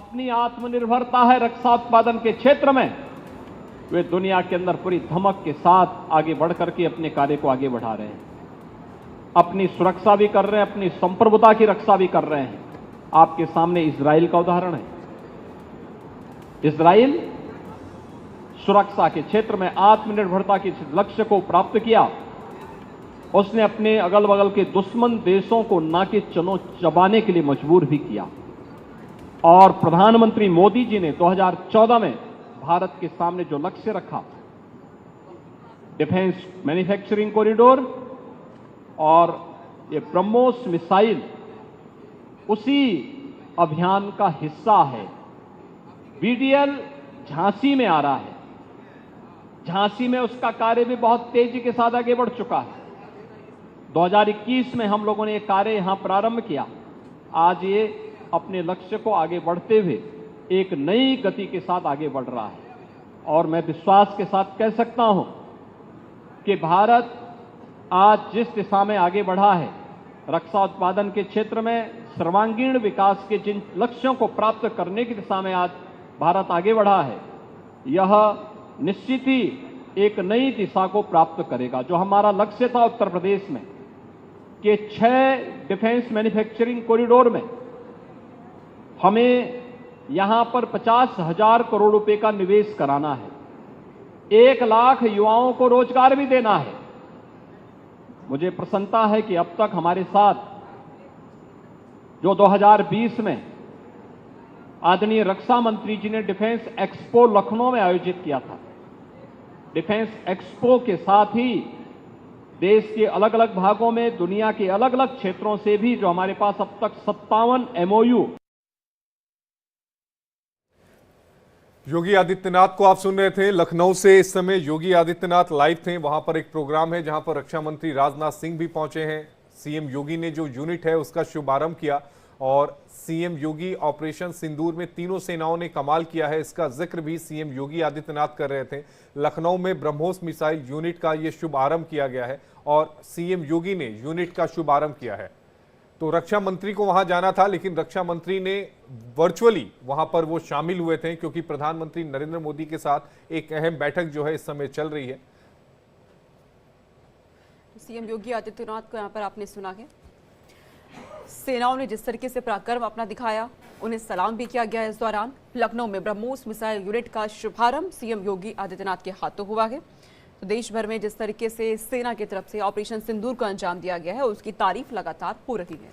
अपनी आत्मनिर्भरता है रक्षा उत्पादन के क्षेत्र में, वे दुनिया के अंदर पूरी धमक के साथ आगे बढ़ करके अपने कार्य को आगे बढ़ा रहे हैं। अपनी सुरक्षा भी कर रहे हैं, अपनी संप्रभुता की रक्षा भी कर रहे हैं। आपके सामने इजराइल का उदाहरण है। इजराइल सुरक्षा के क्षेत्र में आत्मनिर्भरता के लक्ष्य को प्राप्त किया। उसने अपने अगल बगल के दुश्मन देशों को नाके चबाने के लिए मजबूर भी किया। और प्रधानमंत्री मोदी जी ने 2014 में भारत के सामने जो लक्ष्य रखा, डिफेंस मैन्युफैक्चरिंग कॉरिडोर और ये ब्रह्मोस मिसाइल, उसी अभियान का हिस्सा है। बीडीएल झांसी में आ रहा है। झांसी में उसका कार्य भी बहुत तेजी के साथ आगे बढ़ चुका है। 2021 में हम लोगों ने ये कार्य यहां प्रारंभ किया। आज ये अपने लक्ष्य को आगे बढ़ते हुए एक नई गति के साथ आगे बढ़ रहा है। और मैं विश्वास के साथ कह सकता हूं कि भारत आज जिस दिशा में आगे बढ़ा है, रक्षा उत्पादन के क्षेत्र में सर्वांगीण विकास के जिन लक्ष्यों को प्राप्त करने की दिशा में आज भारत आगे बढ़ा है, यह निश्चित ही एक नई दिशा को प्राप्त करेगा। जो हमारा लक्ष्य था उत्तर प्रदेश में कि 6 डिफेंस मैन्युफैक्चरिंग कॉरिडोर में हमें यहां पर 50,000 करोड़ रुपए का निवेश कराना है, 1 लाख युवाओं को रोजगार भी देना है। मुझे प्रसन्नता है कि अब तक हमारे साथ जो 2020 में आदरणीय रक्षा मंत्री जी ने डिफेंस एक्सपो लखनऊ में आयोजित किया था, डिफेंस एक्सपो के साथ ही देश के अलग अलग भागों में, दुनिया के अलग अलग क्षेत्रों से भी जो हमारे पास अब तक 57 एमओयू। योगी आदित्यनाथ को आप सुन रहे थे। लखनऊ से इस समय योगी आदित्यनाथ लाइव थे। वहां पर एक प्रोग्राम है जहां पर रक्षा मंत्री राजनाथ सिंह भी पहुंचे हैं। सीएम योगी ने जो यूनिट है उसका शुभारंभ किया और सीएम योगी ऑपरेशन सिंदूर में तीनों सेनाओं ने कमाल किया है, इसका जिक्र भी सीएम योगी आदित्यनाथ कर रहे थे। लखनऊ में ब्रह्मोस मिसाइल यूनिट का ये शुभारंभ किया गया है और सीएम योगी ने यूनिट का शुभारंभ किया है। तो रक्षा मंत्री को वहां जाना था, लेकिन रक्षा मंत्री ने वर्चुअली वहां पर वो शामिल हुए थे क्योंकि प्रधानमंत्री नरेंद्र मोदी के साथ एक अहम बैठक जो है इस समय चल रही है। सीएम योगी आदित्यनाथ को यहाँ पर आपने सुना है, सेनाओं ने जिस तरीके से पराक्रम अपना दिखाया, उन्हें सलाम भी किया गया। इस दौरान लखनऊ में ब्रह्मोस मिसाइल यूनिट का शुभारंभ सीएम योगी आदित्यनाथ के हाथों हुआ है। तो देश भर में जिस तरीके से सेना की तरफ से ऑपरेशन सिंदूर को अंजाम दिया गया है, उसकी तारीफ लगातार हो रही है।